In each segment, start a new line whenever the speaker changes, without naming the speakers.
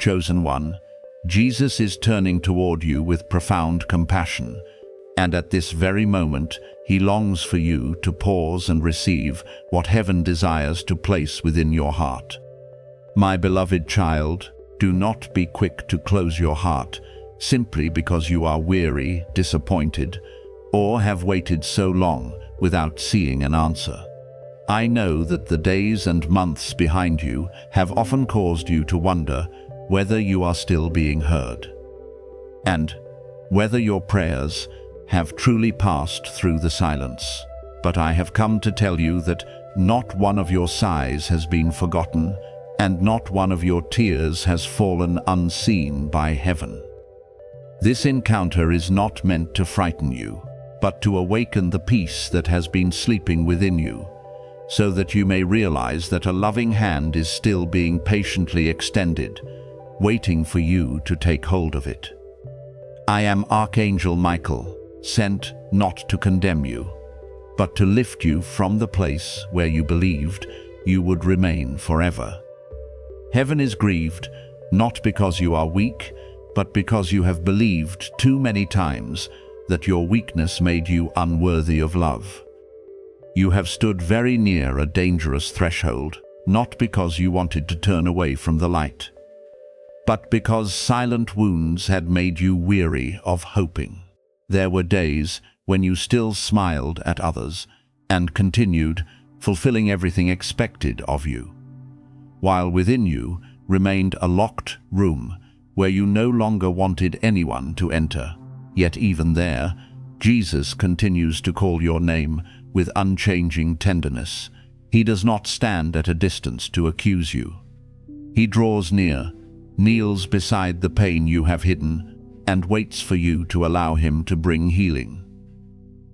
Chosen one, Jesus is turning toward you with profound compassion, and at this very moment he longs for you to pause and receive what heaven desires to place within your heart. My beloved child, do not be quick to close your heart simply because you are weary, disappointed, or have waited so long without seeing an answer. I know that the days and months behind you have often caused you to wonder whether you are still being heard, and whether your prayers have truly passed through the silence. But I have come to tell you that not one of your sighs has been forgotten, and not one of your tears has fallen unseen by heaven. This encounter is not meant to frighten you, but to awaken the peace that has been sleeping within you, so that you may realize that a loving hand is still being patiently extended, waiting for you to take hold of it. I am Archangel Michael, sent not to condemn you, but to lift you from the place where you believed you would remain forever. Heaven is grieved, not because you are weak, but because you have believed too many times that your weakness made you unworthy of love. You have stood very near a dangerous threshold, not because you wanted to turn away from the light, but because silent wounds had made you weary of hoping. There were days when you still smiled at others and continued fulfilling everything expected of you, while within you remained a locked room where you no longer wanted anyone to enter. Yet even there, Jesus continues to call your name with unchanging tenderness. He does not stand at a distance to accuse you. He draws near, kneels beside the pain you have hidden, and waits for you to allow him to bring healing.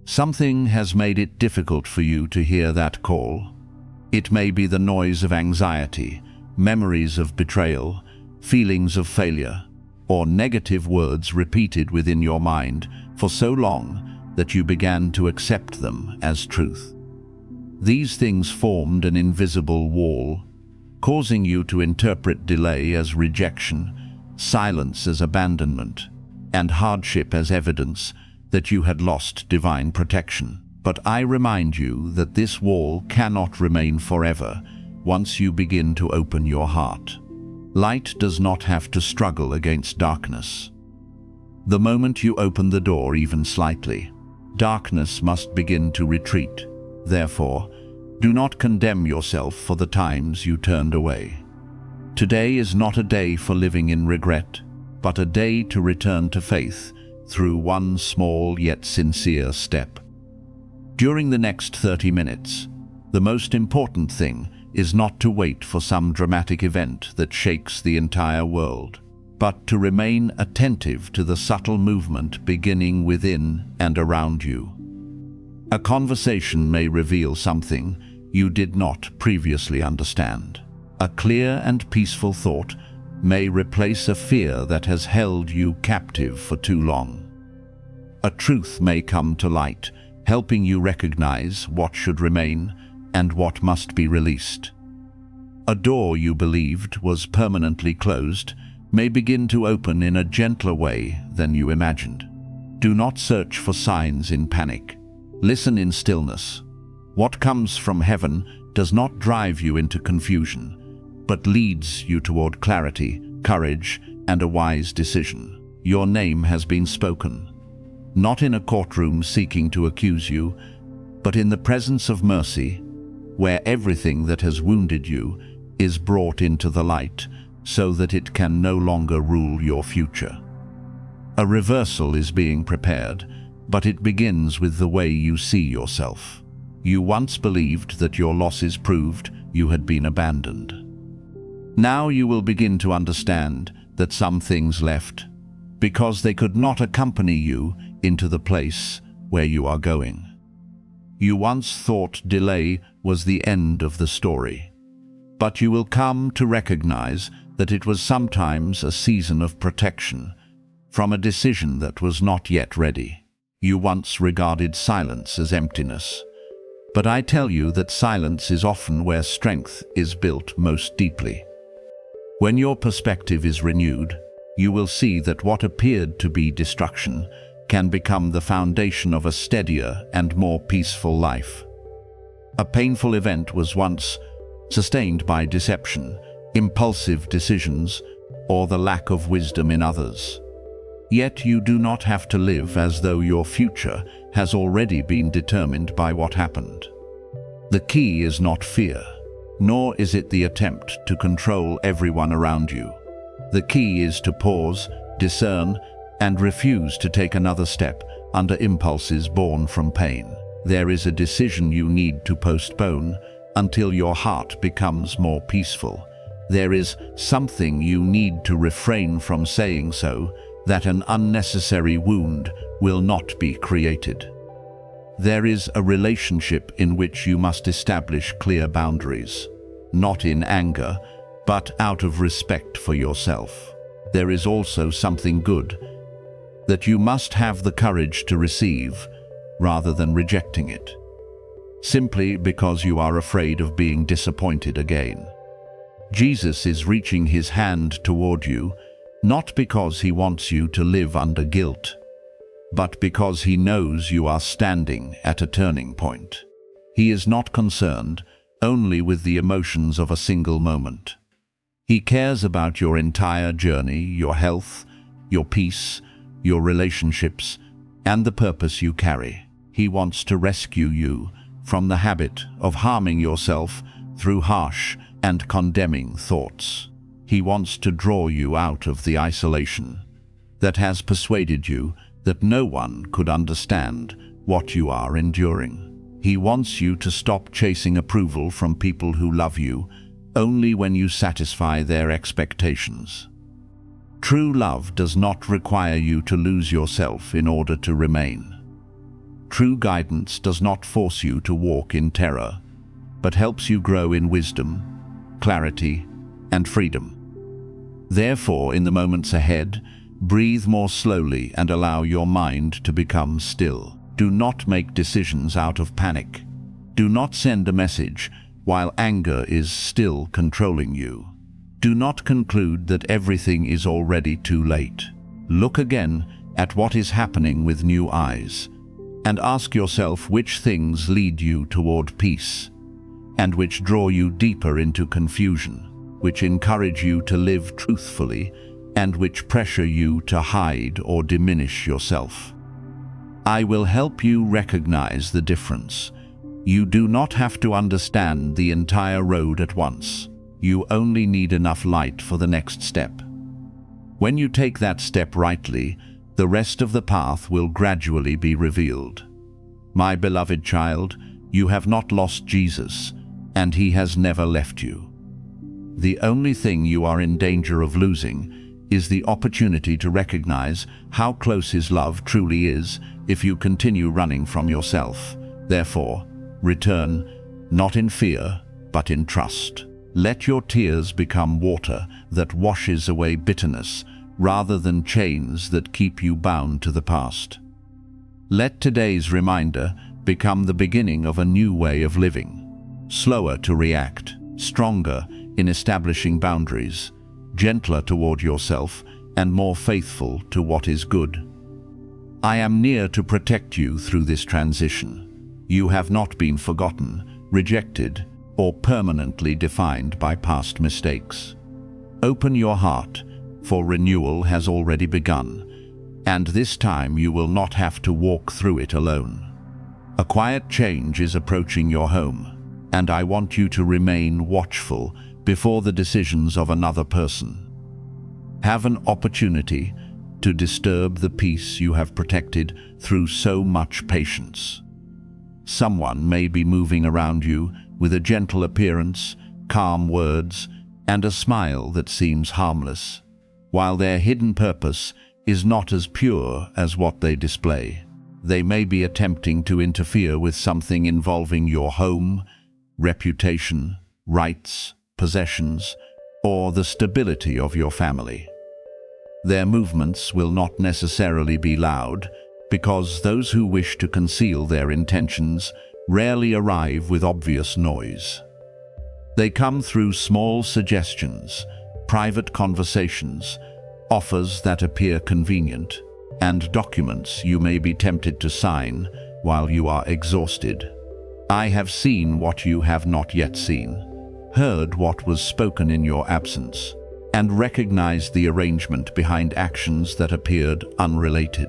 Something has made it difficult for you to hear that call. It may be the noise of anxiety, memories of betrayal, feelings of failure, or negative words repeated within your mind for so long that you began to accept them as truth. These things formed an invisible wall, causing you to interpret delay as rejection, silence as abandonment, and hardship as evidence that you had lost divine protection. But I remind you that this wall cannot remain forever once you begin to open your heart. Light does not have to struggle against darkness. The moment you open the door even slightly, darkness must begin to retreat. Therefore, do not condemn yourself for the times you turned away. Today is not a day for living in regret, but a day to return to faith through one small yet sincere step. During the next 30 minutes, the most important thing is not to wait for some dramatic event that shakes the entire world, but to remain attentive to the subtle movement beginning within and around you. A conversation may reveal something you did not previously understand. A clear and peaceful thought may replace a fear that has held you captive for too long. A truth may come to light, helping you recognize what should remain and what must be released. A door you believed was permanently closed may begin to open in a gentler way than you imagined. Do not search for signs in panic. Listen in stillness. What comes from heaven does not drive you into confusion, but leads you toward clarity, courage, and a wise decision. Your name has been spoken, not in a courtroom seeking to accuse you, but in the presence of mercy, where everything that has wounded you is brought into the light so that it can no longer rule your future. A reversal is being prepared, but it begins with the way you see yourself. You once believed that your losses proved you had been abandoned. Now you will begin to understand that some things left because they could not accompany you into the place where you are going. You once thought delay was the end of the story, but you will come to recognize that it was sometimes a season of protection from a decision that was not yet ready. You once regarded silence as emptiness, but I tell you that silence is often where strength is built most deeply. When your perspective is renewed, you will see that what appeared to be destruction can become the foundation of a steadier and more peaceful life. A painful event was once sustained by deception, impulsive decisions, or the lack of wisdom in others. Yet you do not have to live as though your future has already been determined by what happened. The key is not fear, nor is it the attempt to control everyone around you. The key is to pause, discern, and refuse to take another step under impulses born from pain. There is a decision you need to postpone until your heart becomes more peaceful. There is something you need to refrain from saying so that an unnecessary wound will not be created. There is a relationship in which you must establish clear boundaries, not in anger, but out of respect for yourself. There is also something good that you must have the courage to receive rather than rejecting it, simply because you are afraid of being disappointed again. Jesus is reaching his hand toward you, not because he wants you to live under guilt, but because he knows you are standing at a turning point. He is not concerned only with the emotions of a single moment. He cares about your entire journey, your health, your peace, your relationships, and the purpose you carry. He wants to rescue you from the habit of harming yourself through harsh and condemning thoughts. He wants to draw you out of the isolation that has persuaded you that no one could understand what you are enduring. He wants you to stop chasing approval from people who love you only when you satisfy their expectations. True love does not require you to lose yourself in order to remain. True guidance does not force you to walk in terror, but helps you grow in wisdom, clarity, and freedom. Therefore, in the moments ahead, breathe more slowly and allow your mind to become still. Do not make decisions out of panic. Do not send a message while anger is still controlling you. Do not conclude that everything is already too late. Look again at what is happening with new eyes, and ask yourself which things lead you toward peace, and which draw you deeper into confusion, which encourage you to live truthfully, and which pressure you to hide or diminish yourself. I will help you recognize the difference. You do not have to understand the entire road at once. You only need enough light for the next step. When you take that step rightly, the rest of the path will gradually be revealed. My beloved child, you have not lost Jesus, and he has never left you. The only thing you are in danger of losing is the opportunity to recognize how close his love truly is if you continue running from yourself. Therefore, return, not in fear, but in trust. Let your tears become water that washes away bitterness, rather than chains that keep you bound to the past. Let today's reminder become the beginning of a new way of living, slower to react, stronger in establishing boundaries, gentler toward yourself, and more faithful to what is good. I am near to protect you through this transition. You have not been forgotten, rejected, or permanently defined by past mistakes. Open your heart, for renewal has already begun, and this time you will not have to walk through it alone. A quiet change is approaching your home, and I want you to remain watchful before the decisions of another person. Have an opportunity to disturb the peace you have protected through so much patience. Someone may be moving around you with a gentle appearance, calm words, and a smile that seems harmless, while their hidden purpose is not as pure as what they display. They may be attempting to interfere with something involving your home, reputation, rights, possessions, or the stability of your family. Their movements will not necessarily be loud, because those who wish to conceal their intentions rarely arrive with obvious noise. They come through small suggestions, private conversations, offers that appear convenient, and documents you may be tempted to sign while you are exhausted. I have seen what you have not yet seen, heard what was spoken in your absence, and recognized the arrangement behind actions that appeared unrelated.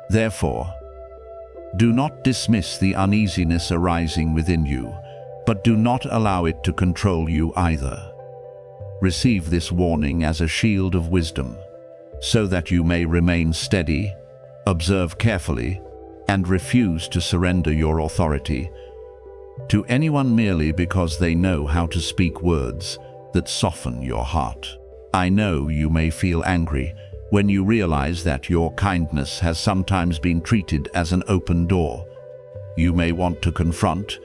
Therefore, do not dismiss the uneasiness arising within you, but do not allow it to control you either. Receive this warning as a shield of wisdom, so that you may remain steady, observe carefully, and refuse to surrender your authority to anyone merely because they know how to speak words that soften your heart. I know you may feel angry when you realize that your kindness has sometimes been treated as an open door. You may want to confront,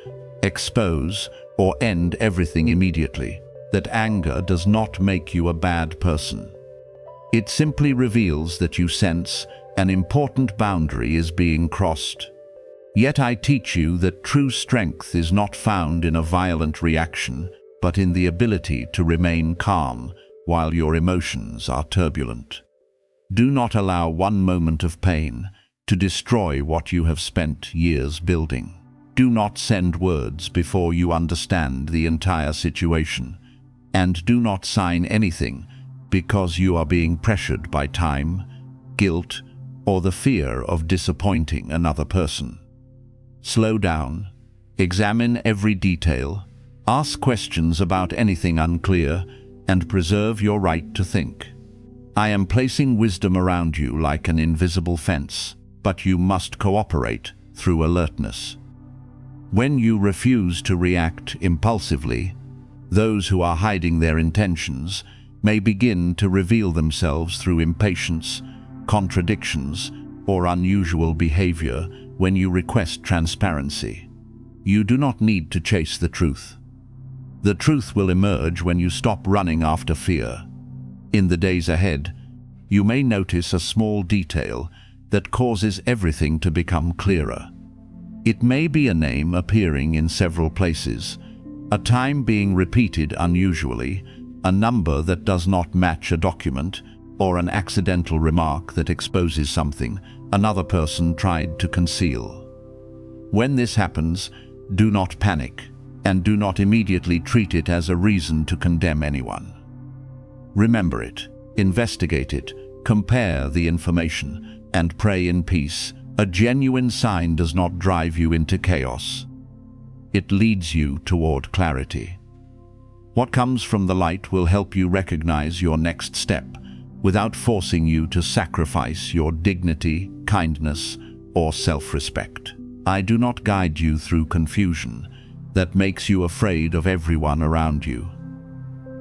expose, or end everything immediately. That anger does not make you a bad person. It simply reveals that you sense an important boundary is being crossed. Yet I teach you that true strength is not found in a violent reaction, but in the ability to remain calm while your emotions are turbulent. Do not allow one moment of pain to destroy what you have spent years building. Do not send words before you understand the entire situation. And do not sign anything because you are being pressured by time, guilt, or the fear of disappointing another person. Slow down, examine every detail, ask questions about anything unclear, and preserve your right to think. I am placing wisdom around you like an invisible fence, but you must cooperate through alertness. When you refuse to react impulsively, those who are hiding their intentions may begin to reveal themselves through impatience, contradictions, or unusual behavior when you request transparency. You do not need to chase the truth. The truth will emerge when you stop running after fear. In the days ahead, you may notice a small detail that causes everything to become clearer. It may be a name appearing in several places, a time being repeated unusually, a number that does not match a document, or an accidental remark that exposes something another person tried to conceal. When this happens, do not panic, and do not immediately treat it as a reason to condemn anyone. Remember it, investigate it, compare the information, and pray in peace. A genuine sign does not drive you into chaos. It leads you toward clarity. What comes from the light will help you recognize your next step without forcing you to sacrifice your dignity, kindness, or self-respect. I do not guide you through confusion that makes you afraid of everyone around you.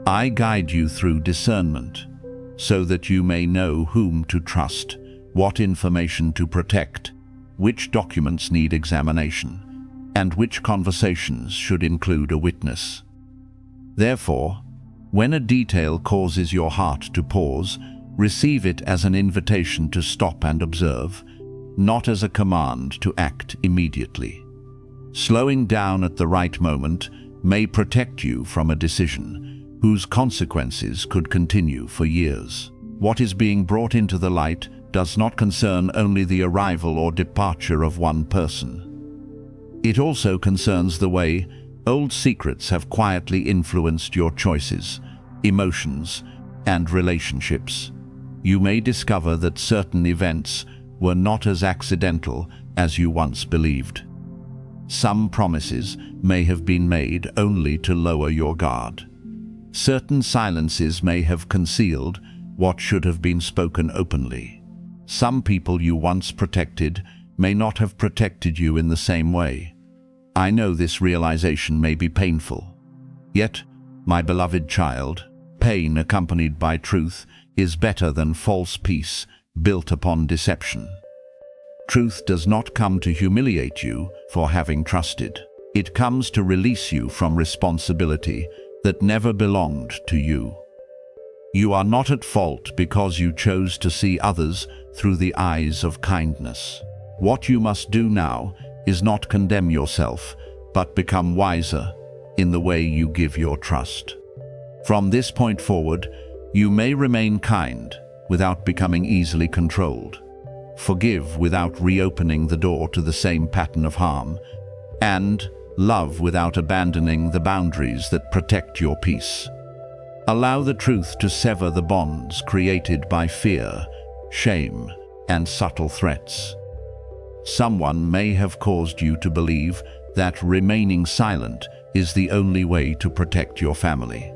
I guide you through discernment so that you may know whom to trust, what information to protect, which documents need examination, and which conversations should include a witness. Therefore, when a detail causes your heart to pause, receive it as an invitation to stop and observe, not as a command to act immediately. Slowing down at the right moment may protect you from a decision whose consequences could continue for years. What is being brought into the light does not concern only the arrival or departure of one person. It also concerns the way old secrets have quietly influenced your choices, emotions, and relationships. You may discover that certain events were not as accidental as you once believed. Some promises may have been made only to lower your guard. Certain silences may have concealed what should have been spoken openly. Some people you once protected may not have protected you in the same way. I know this realization may be painful. Yet, my beloved child, pain accompanied by truth is better than false peace built upon deception. Truth does not come to humiliate you for having trusted. It comes to release you from responsibility that never belonged to you. You are not at fault because you chose to see others through the eyes of kindness. What you must do now is not condemn yourself, but become wiser in the way you give your trust. From this point forward, You may remain kind without becoming easily controlled, forgive without reopening the door to the same pattern of harm, and love without abandoning the boundaries that protect your peace. Allow the truth to sever the bonds created by fear, shame, and subtle threats. Someone may have caused you to believe that remaining silent is the only way to protect your family,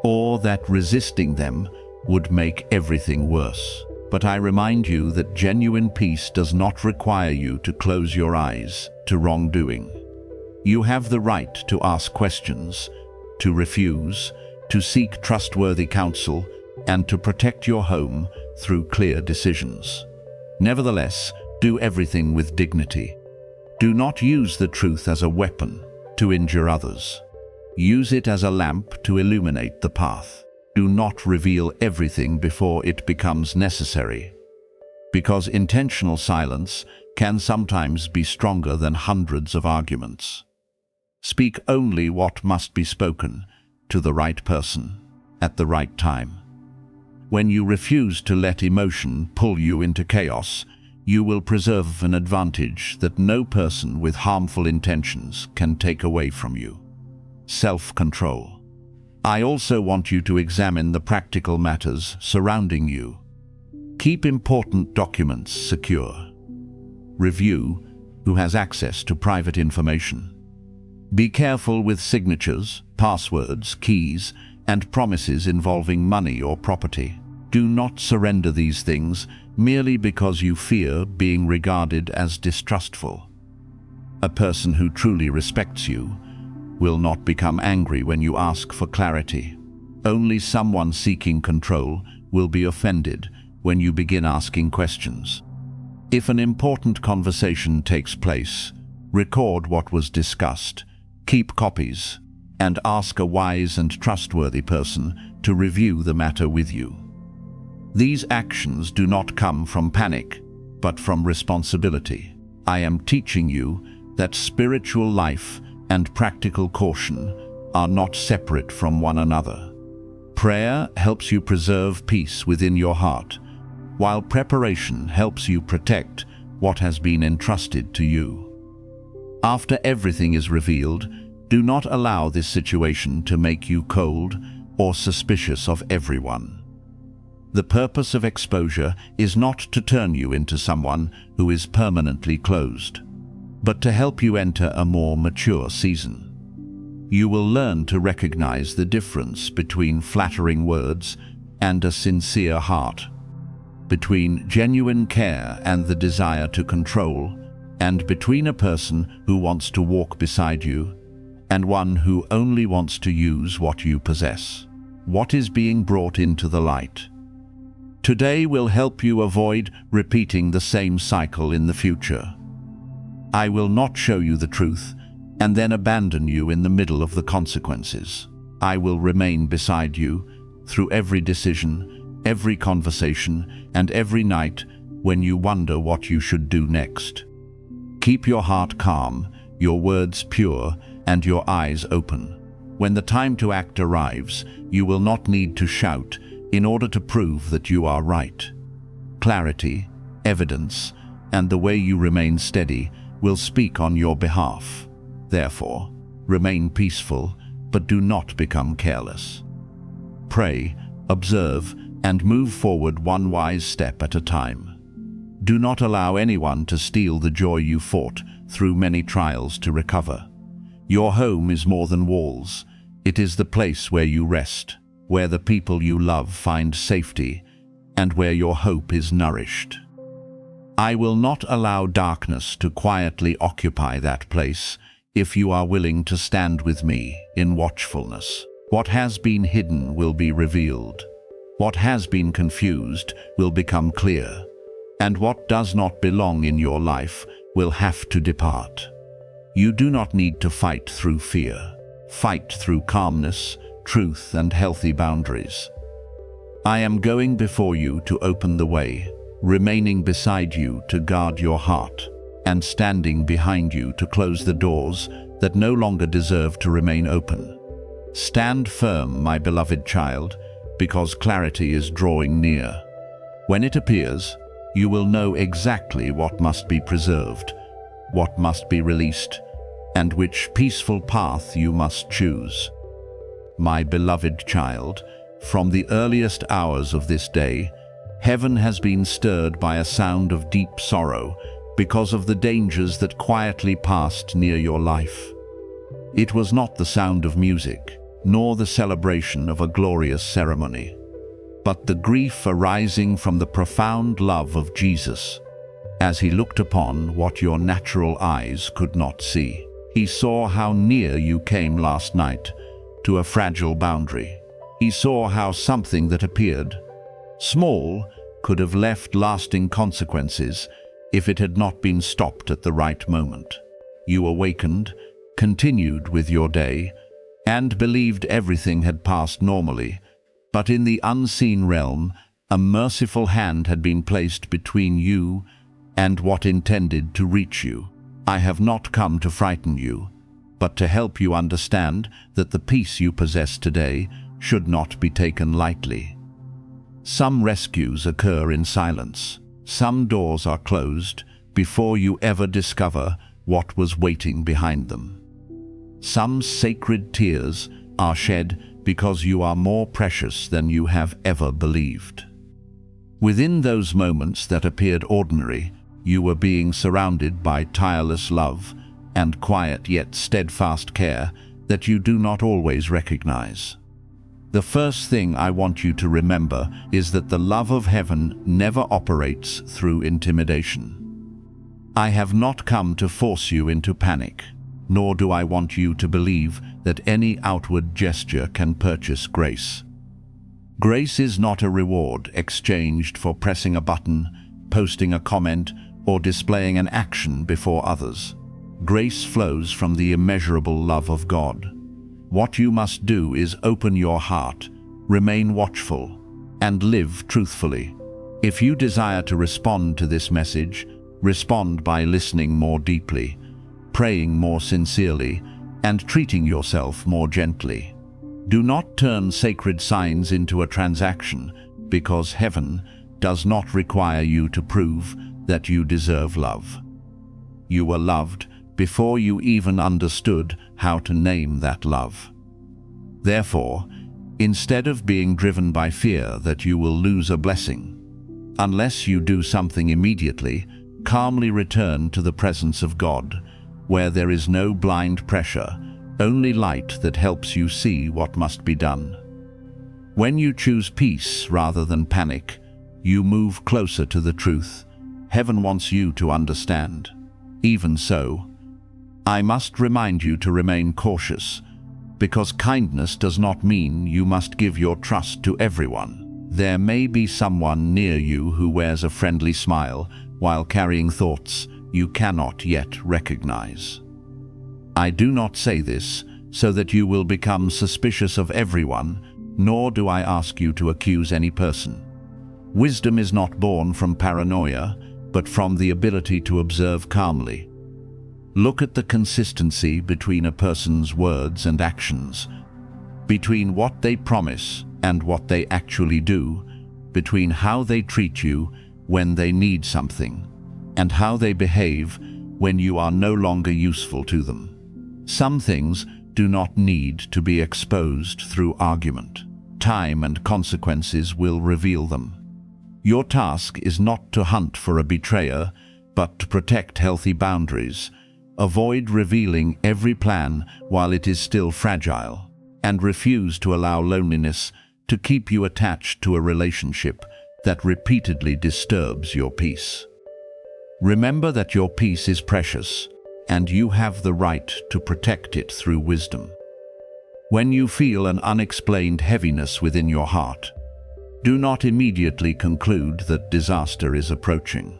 or that resisting them would make everything worse. But I remind you that genuine peace does not require you to close your eyes to wrongdoing. You have the right to ask questions, to refuse, to seek trustworthy counsel, and to protect your home through clear decisions. Nevertheless, do everything with dignity. Do not use the truth as a weapon to injure others. Use it as a lamp to illuminate the path. Do not reveal everything before it becomes necessary, because intentional silence can sometimes be stronger than hundreds of arguments. Speak only what must be spoken to the right person at the right time. When you refuse to let emotion pull you into chaos, you will preserve an advantage that no person with harmful intentions can take away from you: self-control. I also want you to examine the practical matters surrounding you. Keep important documents secure. Review who has access to private information. Be careful with signatures, passwords, keys, and promises involving money or property. Do not surrender these things merely because you fear being regarded as distrustful. A person who truly respects you will not become angry when you ask for clarity. Only someone seeking control will be offended when you begin asking questions. If an important conversation takes place, record what was discussed, keep copies, and ask a wise and trustworthy person to review the matter with you. These actions do not come from panic, but from responsibility. I am teaching you that spiritual life and practical caution are not separate from one another. Prayer helps you preserve peace within your heart, while preparation helps you protect what has been entrusted to you. After everything is revealed, do not allow this situation to make you cold or suspicious of everyone. The purpose of exposure is not to turn you into someone who is permanently closed, but to help you enter a more mature season. You will learn to recognize the difference between flattering words and a sincere heart, between genuine care and the desire to control, and between a person who wants to walk beside you and one who only wants to use what you possess. What is being brought into the light today will help you avoid repeating the same cycle in the future. I will not show you the truth and then abandon you in the middle of the consequences. I will remain beside you through every decision, every conversation, and every night when you wonder what you should do next. Keep your heart calm, your words pure, and your eyes open. When the time to act arrives, you will not need to shout in order to prove that you are right. Clarity, evidence, and the way you remain steady will speak on your behalf. Therefore, remain peaceful, but do not become careless. Pray, observe, and move forward one wise step at a time. Do not allow anyone to steal the joy you fought through many trials to recover. Your home is more than walls. It is the place where you rest, where the people you love find safety, and where your hope is nourished. I will not allow darkness to quietly occupy that place if you are willing to stand with me in watchfulness. What has been hidden will be revealed. What has been confused will become clear. And what does not belong in your life will have to depart. You do not need to fight through fear. Fight through calmness, truth, and healthy boundaries. I am going before you to open the way, remaining beside you to guard your heart, and standing behind you to close the doors that no longer deserve to remain open. Stand firm, my beloved child, because clarity is drawing near. When it appears, you will know exactly what must be preserved, what must be released, and which peaceful path you must choose. My beloved child, from the earliest hours of this day, heaven has been stirred by a sound of deep sorrow because of the dangers that quietly passed near your life. It was not the sound of music, nor the celebration of a glorious ceremony, but the grief arising from the profound love of Jesus, as he looked upon what your natural eyes could not see. He saw how near you came last night to a fragile boundary. He saw how something that appeared small could have left lasting consequences if it had not been stopped at the right moment. You awakened, continued with your day, and believed everything had passed normally, but in the unseen realm, a merciful hand had been placed between you and what intended to reach you. I have not come to frighten you, but to help you understand that the peace you possess today should not be taken lightly. Some rescues occur in silence. Some doors are closed before you ever discover what was waiting behind them. Some sacred tears are shed because you are more precious than you have ever believed. Within those moments that appeared ordinary, you were being surrounded by tireless love and quiet yet steadfast care that you do not always recognize. The first thing I want you to remember is that the love of heaven never operates through intimidation. I have not come to force you into panic, nor do I want you to believe that any outward gesture can purchase grace. Grace is not a reward exchanged for pressing a button, posting a comment, or displaying an action before others. Grace flows from the immeasurable love of God. What you must do is open your heart, remain watchful, and live truthfully. If you desire to respond to this message, respond by listening more deeply, praying more sincerely, and treating yourself more gently. Do not turn sacred signs into a transaction, because heaven does not require you to prove that you deserve love. You were loved before you even understood how to name that love. Therefore, instead of being driven by fear that you will lose a blessing, unless you do something immediately, calmly return to the presence of God, where there is no blind pressure, only light that helps you see what must be done. When you choose peace rather than panic, you move closer to the truth heaven wants you to understand. Even so, I must remind you to remain cautious, because kindness does not mean you must give your trust to everyone. There may be someone near you who wears a friendly smile while carrying thoughts you cannot yet recognize. I do not say this so that you will become suspicious of everyone, nor do I ask you to accuse any person. Wisdom is not born from paranoia, but from the ability to observe calmly. Look at the consistency between a person's words and actions, between what they promise and what they actually do, between how they treat you when they need something, and how they behave when you are no longer useful to them. Some things do not need to be exposed through argument. Time and consequences will reveal them. Your task is not to hunt for a betrayer, but to protect healthy boundaries. Avoid revealing every plan while it is still fragile, and refuse to allow loneliness to keep you attached to a relationship that repeatedly disturbs your peace. Remember that your peace is precious, and you have the right to protect it through wisdom. When you feel an unexplained heaviness within your heart, do not immediately conclude that disaster is approaching.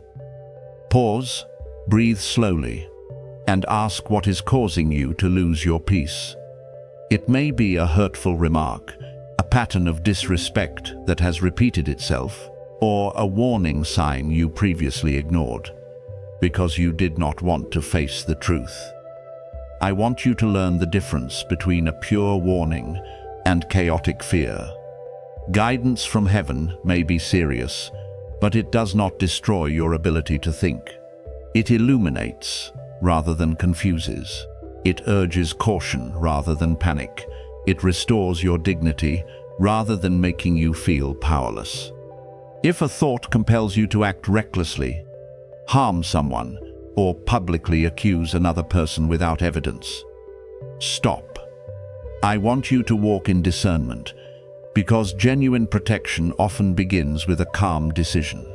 Pause, breathe slowly, and ask what is causing you to lose your peace. It may be a hurtful remark, a pattern of disrespect that has repeated itself, or a warning sign you previously ignored, because you did not want to face the truth. I want you to learn the difference between a pure warning and chaotic fear. Guidance from heaven may be serious, but it does not destroy your ability to think. It illuminates rather than confuses. It urges caution rather than panic. It restores your dignity rather than making you feel powerless. If a thought compels you to act recklessly, harm someone, or publicly accuse another person without evidence, stop. I want you to walk in discernment, because genuine protection often begins with a calm decision.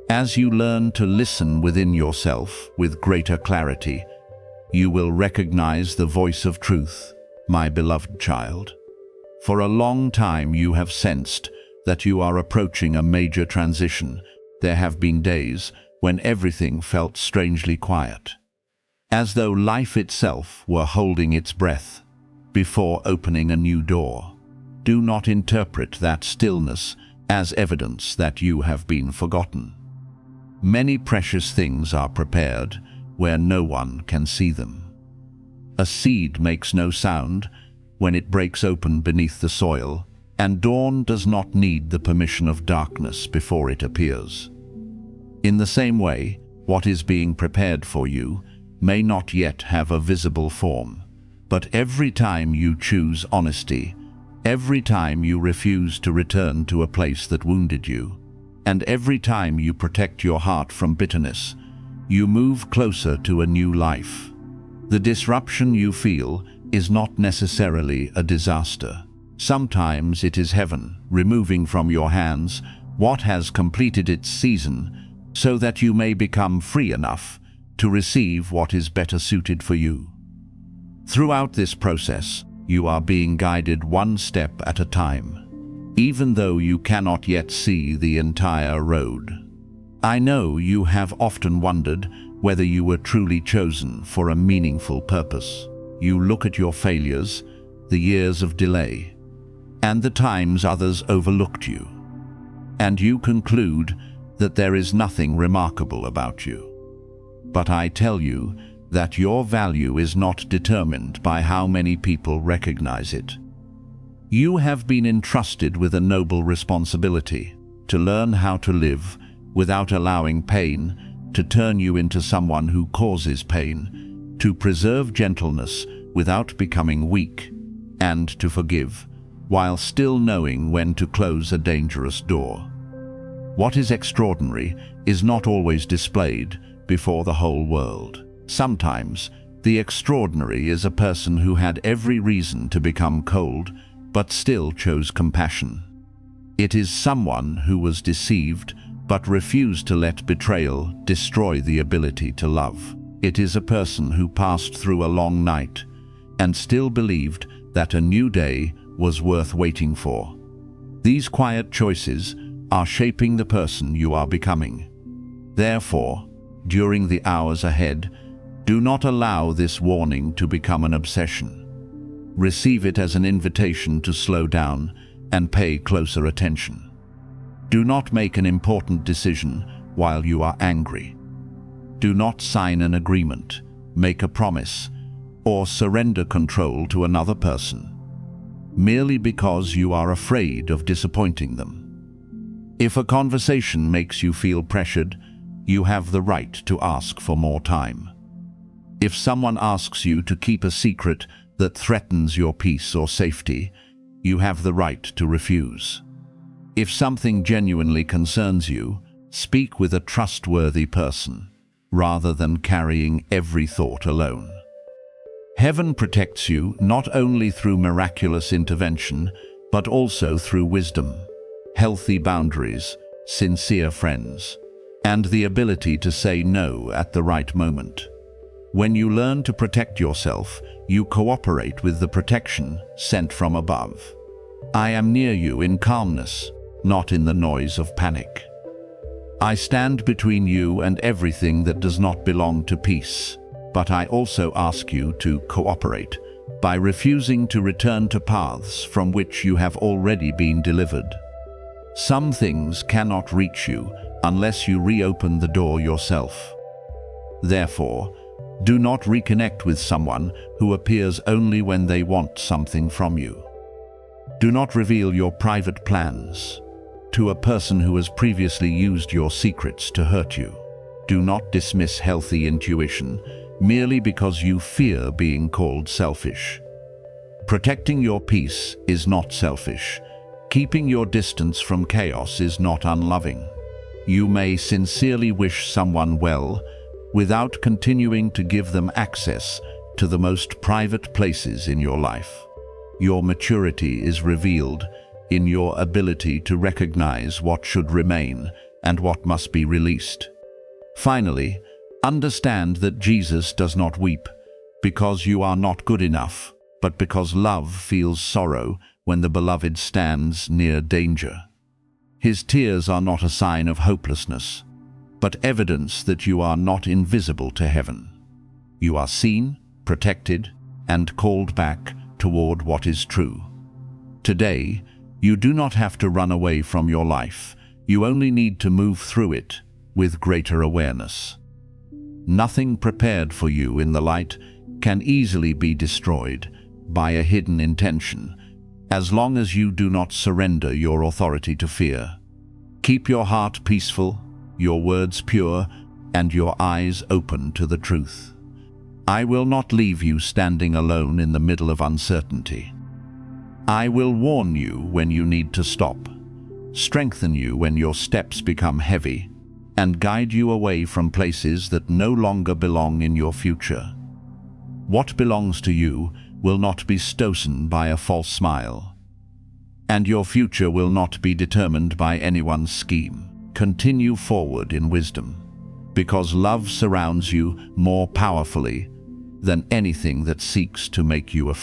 As you learn to listen within yourself with greater clarity, you will recognize the voice of truth, my beloved child. For a long time you have sensed that you are approaching a major transition. There have been days when everything felt strangely quiet, as though life itself were holding its breath before opening a new door. Do not interpret that stillness as evidence that you have been forgotten. Many precious things are prepared where no one can see them. A seed makes no sound when it breaks open beneath the soil, and dawn does not need the permission of darkness before it appears. In the same way, what is being prepared for you may not yet have a visible form, but every time you choose honesty, every time you refuse to return to a place that wounded you, and every time you protect your heart from bitterness, you move closer to a new life. The disruption you feel is not necessarily a disaster. Sometimes it is heaven removing from your hands what has completed its season, so that you may become free enough to receive what is better suited for you. Throughout this process, you are being guided one step at a time, even though you cannot yet see the entire road. I know you have often wondered whether you were truly chosen for a meaningful purpose. You look at your failures, the years of delay, and the times others overlooked you, and you conclude that there is nothing remarkable about you. But I tell you that your value is not determined by how many people recognize it. You have been entrusted with a noble responsibility to learn how to live without allowing pain to turn you into someone who causes pain, to preserve gentleness without becoming weak, and to forgive while still knowing when to close a dangerous door. What is extraordinary is not always displayed before the whole world. Sometimes the extraordinary is a person who had every reason to become cold, but still chose compassion. It is someone who was deceived but refused to let betrayal destroy the ability to love. It is a person who passed through a long night and still believed that a new day was worth waiting for. These quiet choices are shaping the person you are becoming. Therefore, during the hours ahead, do not allow this warning to become an obsession. Receive it as an invitation to slow down and pay closer attention. Do not make an important decision while you are angry. Do not sign an agreement, make a promise, or surrender control to another person, merely because you are afraid of disappointing them. If a conversation makes you feel pressured, you have the right to ask for more time. If someone asks you to keep a secret that threatens your peace or safety, you have the right to refuse. If something genuinely concerns you, speak with a trustworthy person, rather than carrying every thought alone. Heaven protects you not only through miraculous intervention, but also through wisdom, healthy boundaries, sincere friends, and the ability to say no at the right moment. When you learn to protect yourself, you cooperate with the protection sent from above. I am near you in calmness, not in the noise of panic. I stand between you and everything that does not belong to peace, but I also ask you to cooperate by refusing to return to paths from which you have already been delivered. Some things cannot reach you unless you reopen the door yourself. Therefore, do not reconnect with someone who appears only when they want something from you. Do not reveal your private plans to a person who has previously used your secrets to hurt you. Do not dismiss healthy intuition merely because you fear being called selfish. Protecting your peace is not selfish. Keeping your distance from chaos is not unloving. You may sincerely wish someone well without continuing to give them access to the most private places in your life. Your maturity is revealed in your ability to recognize what should remain and what must be released. Finally, understand that Jesus does not weep because you are not good enough, but because love feels sorrow when the beloved stands near danger. His tears are not a sign of hopelessness, but evidence that you are not invisible to heaven. You are seen, protected, and called back toward what is true. Today, you do not have to run away from your life. You only need to move through it with greater awareness. Nothing prepared for you in the light can easily be destroyed by a hidden intention, as long as you do not surrender your authority to fear. Keep your heart peaceful, your words pure, and your eyes open to the truth. I will not leave you standing alone in the middle of uncertainty. I will warn you when you need to stop, strengthen you when your steps become heavy, and guide you away from places that no longer belong in your future. What belongs to you will not be stolen by a false smile, and your future will not be determined by anyone's scheme. Continue forward in wisdom, because love surrounds you more powerfully than anything that seeks to make you afraid.